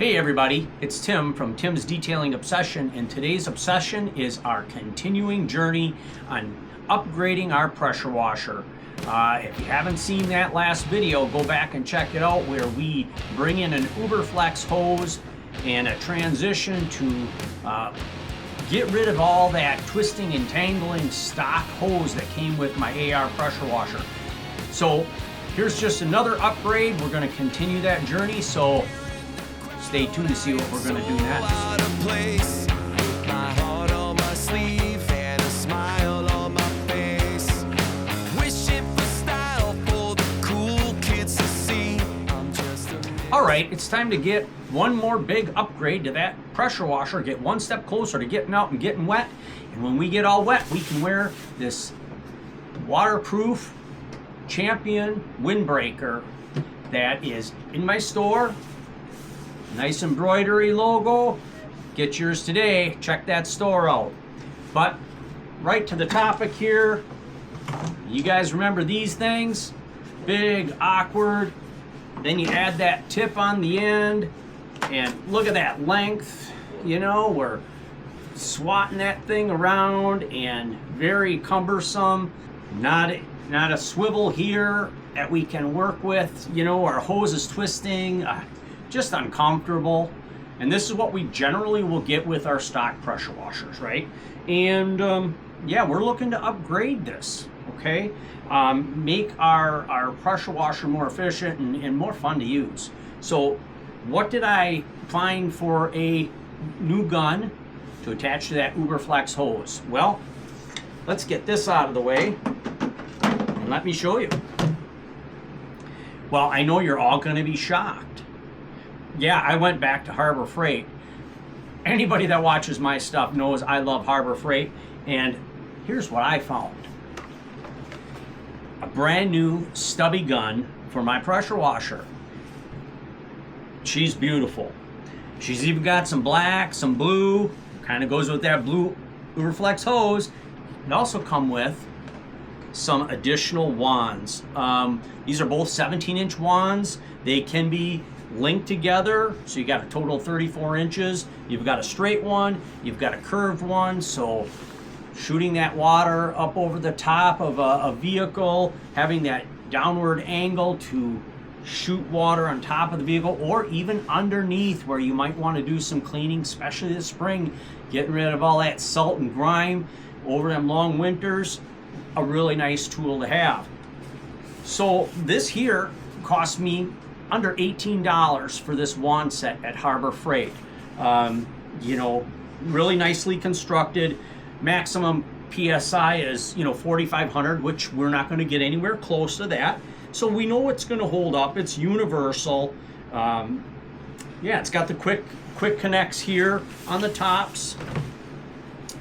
Hey everybody, it's Tim from Tim's Detailing Obsession, and today's obsession is our continuing journey on upgrading our pressure washer. If you haven't seen that last video, go back and check it out where we bring in an Uberflex hose and a transition to get rid of all that twisting and tangling stock hose that came with my AR pressure washer. So here's just another upgrade. We're going to continue that journey, so stay tuned to see what we're going to do next. All right, it's time to get one more big upgrade to that pressure washer, get one step closer to getting out and getting wet. And when we get all wet, we can wear this waterproof Champion windbreaker that is in my store. Nice embroidery logo. Get yours today. Check that store out. But right to the topic here, you guys remember these things? Big, awkward. Then you add that tip on the end, and look at that length. You know, we're swatting that thing around and very cumbersome. Not a swivel here that we can work with. You know, our hose is twisting. Just uncomfortable. And this is what we generally will get with our stock pressure washers, right? And yeah, we're looking to upgrade this, okay? Make our pressure washer more efficient and more fun to use. So what did I find for a new gun to attach to that Uberflex hose? Well, let's get this out of the way and let me show you. Well, I know you're all going to be shocked. Yeah, I went back to Harbor Freight. Anybody that watches my stuff knows I love Harbor Freight, and here's what I found. A brand new Stubby Gun for my pressure washer. She's beautiful. She's even got some black, some blue, kind of goes with that blue Uberflex hose. It also comes with some additional wands. These are both 17-inch wands. They can be linked together, so you got a total of 34 inches. You've got a straight one, you've got a curved one, so shooting that water up over the top of a vehicle, having that downward angle to shoot water on top of the vehicle, or even underneath where you might want to do some cleaning, especially this spring, getting rid of all that salt and grime over them long winters. A really nice tool to have. So this here cost me under $18 for this wand set at Harbor Freight. You know, really nicely constructed. Maximum PSI is, 4,500, which we're not going to get anywhere close to that. So we know it's going to hold up. It's universal. Yeah, it's got the quick connects here on the tops.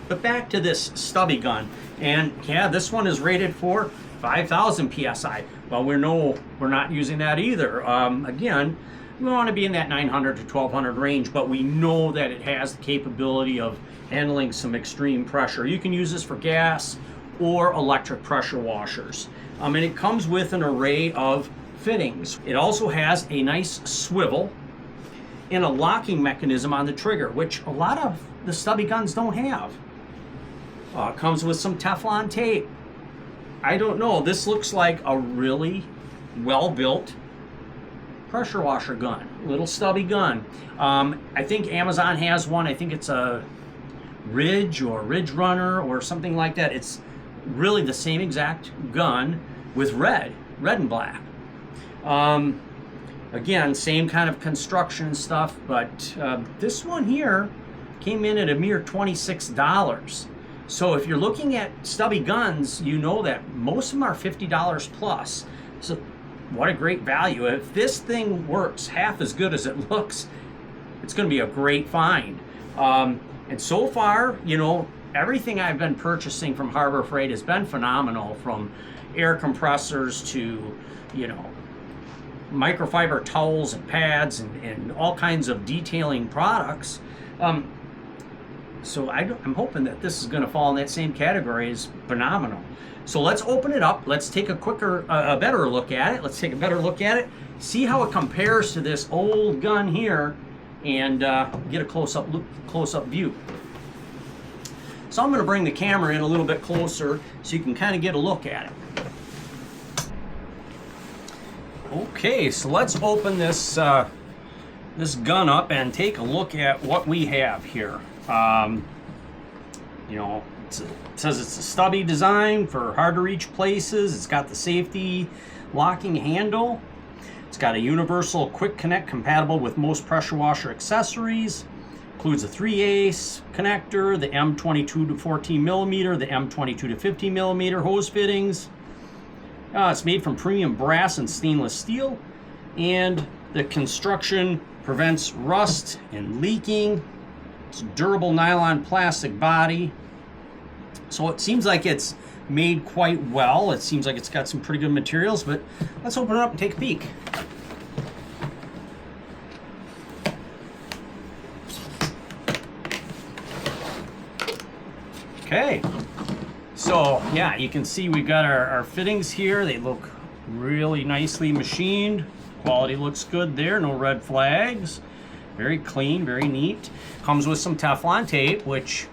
But back to this Stubby Gun. And yeah, this one is rated for 5,000 PSI. Well, we know we're not using that either. Again, we want to be in that 900 to 1200 range, but we know that it has the capability of handling some extreme pressure. You can use this for gas or electric pressure washers. And it comes with an array of fittings. It also has a nice swivel and a locking mechanism on the trigger, which a lot of the Stubby Guns don't have. Comes with some Teflon tape. I don't know, this looks like a really well-built pressure washer gun, little Stubby Gun. I think Amazon has one. I think it's a Ridge or Ridge Runner or something like that. It's really the same exact gun with red and black. Again, same kind of construction stuff, but this one here came in at a mere $26. So if you're looking at Stubby Guns, you know that most of them are $50 plus. So what a great value. If this thing works half as good as it looks, it's going to be a great find. And so far, everything I've been purchasing from Harbor Freight has been phenomenal, from air compressors to, microfiber towels and pads and all kinds of detailing products. So I'm hoping that this is going to fall in that same category as phenomenal. So let's open it up. Let's take a better look at it. Let's take a better look at it. See how it compares to this old gun here and get a close-up view. So I'm going to bring the camera in a little bit closer so you can kind of get a look at it. Okay, so let's open this this gun up and take a look at what we have here. You know, it says it's a stubby design for hard to reach places. It's got the safety locking handle. It's got a universal quick connect compatible with most pressure washer accessories. Includes a 3-ace connector, the M22 to 14 millimeter, the M22 to 15 millimeter hose fittings. It's made from premium brass and stainless steel, and the construction prevents rust and leaking. It's a durable nylon plastic body. So it seems like it's made quite well. It seems like it's got some pretty good materials, but let's open it up and take a peek. Okay, so yeah, you can see we've got our fittings here. They look really nicely machined. Quality looks good there, no red flags. Very clean, very neat. Comes with some Teflon tape, which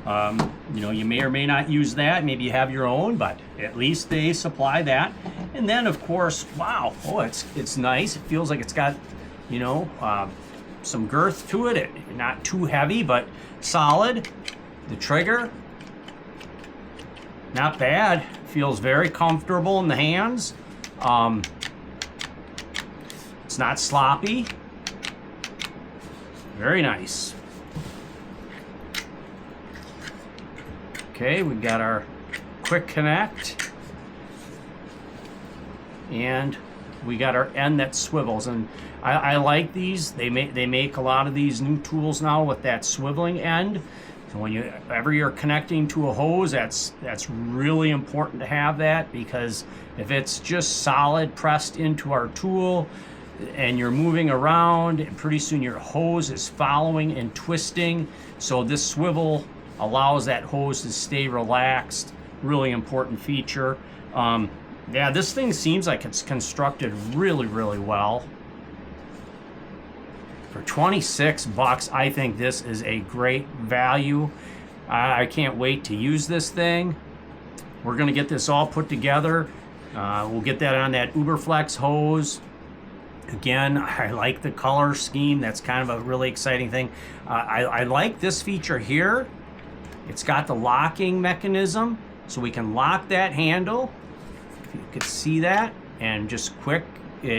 you know, you may or may not use that. Maybe you have your own, but at least they supply that. And then of course, wow, oh, it's nice. It feels like it's got, you know, some girth to it. Not too heavy, but solid. The trigger, not bad. Feels very comfortable in the hands. It's not sloppy. Very nice. Okay, we've got our quick connect, and we got our end that swivels. And I like these. They make a lot of these new tools now with that swiveling end. So whenever you're connecting to a hose, that's really important to have that, because if it's just solid pressed into our tool and you're moving around, and pretty soon your hose is following and twisting. So this swivel allows that hose to stay relaxed. Really important feature. Yeah, this thing seems like it's constructed really, really well. For 26 bucks, I think this is a great value. I can't wait to use this thing. We're gonna get this all put together. We'll get that on that Uberflex hose. Again, I like the color scheme. That's kind of a really exciting thing. I like this feature here. It's got the locking mechanism, so we can lock that handle. If you could see that, and just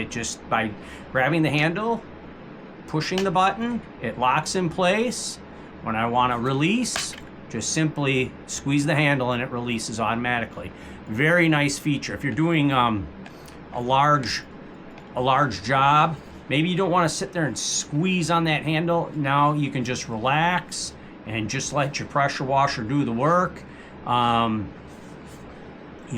just by grabbing the handle, pushing the button, it locks in place. When I want to release, just simply squeeze the handle and it releases automatically. Very nice feature. If you're doing a large job, maybe you don't want to sit there and squeeze on that handle. Now you can just relax and just let your pressure washer do the work. You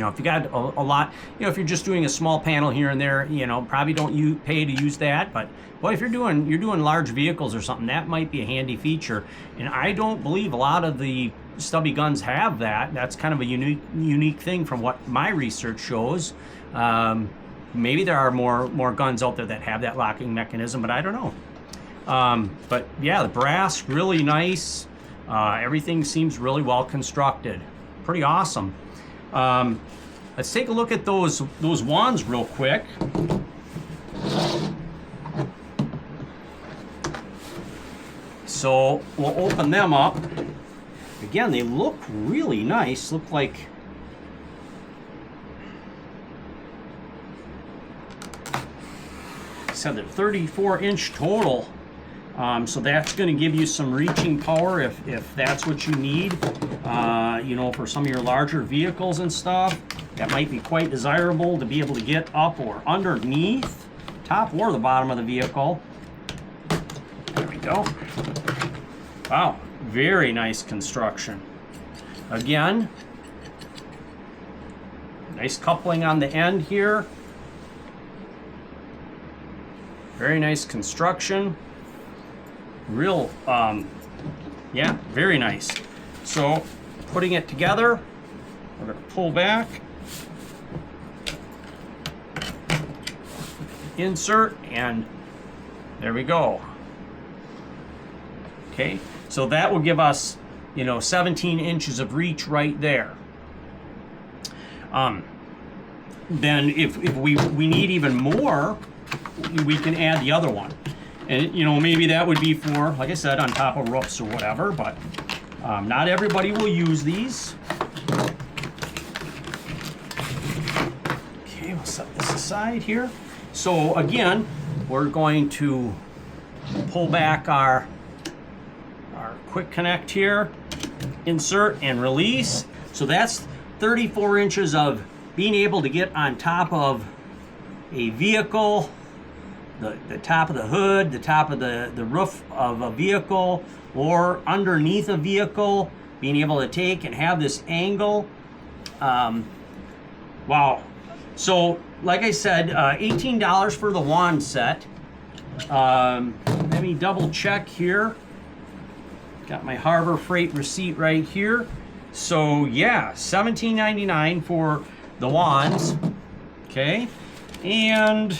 know, if you got a lot, you know, if you're just doing a small panel here and there, you know, probably don't pay to use that. But boy, if you're doing large vehicles or something, that might be a handy feature. And I don't believe a lot of the stubby guns have that. That's kind of a unique thing from what my research shows. Maybe there are more guns out there that have that locking mechanism, but I don't know. But yeah, the brass, really nice. Everything seems really well constructed. Pretty awesome. Let's take a look at those wands real quick. So we'll open them up. Again, they look really nice. Look like I said they're 34-inch total. So that's going to give you some reaching power if that's what you need. You know, for some of your larger vehicles and stuff, that might be quite desirable to be able to get up or underneath, top or the bottom of the vehicle. There we go. Wow, very nice construction. Again, nice coupling on the end here. Very nice construction. Real, yeah, very nice. So putting it together, we're going to pull back, insert, and there we go. Okay, so that will give us, 17 inches of reach right there. Then if we need even more, we can add the other one. And, maybe that would be for, like I said, on top of roofs or whatever, but not everybody will use these. Okay, we'll set this aside here. So again, we're going to pull back our quick connect here, insert and release. So that's 34 inches of being able to get on top of a vehicle, the top of the hood, the top of the roof of a vehicle, or underneath a vehicle, being able to take and have this angle. Wow. So like I said, $18 for the wand set. Let me double check here. Got my Harbor Freight receipt right here. So yeah, $17.99 for the wands, okay, and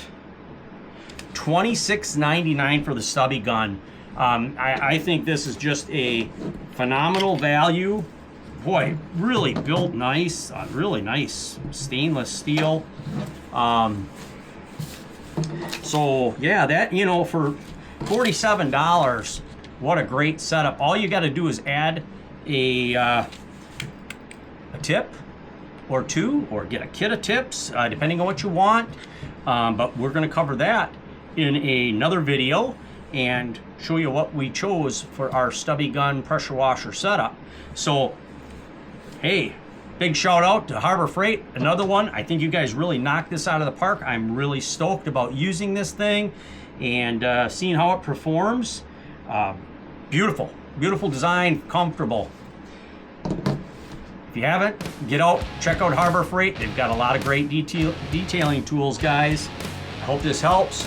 $26.99 for the Stubby Gun. I think this is just a phenomenal value. Boy, really built nice, really nice stainless steel. So yeah, that, for $47, what a great setup. All you got to do is add a tip or two, or get a kit of tips, depending on what you want. But we're going to cover that in another video and show you what we chose for our Stubby Gun pressure washer setup. So, hey, big shout out to Harbor Freight, another one. I think you guys really knocked this out of the park. I'm really stoked about using this thing and seeing how it performs. Beautiful, beautiful design, comfortable. If you haven't, get out, check out Harbor Freight. They've got a lot of great detailing tools, guys. I hope this helps.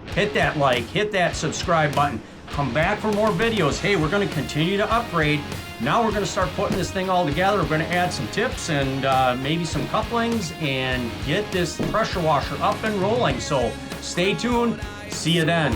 Hit that like, hit that subscribe button. Come back for more videos. Hey, we're going to continue to upgrade. Now we're going to start putting this thing all together. We're going to add some tips and maybe some couplings and get this pressure washer up and rolling. So stay tuned. See you then.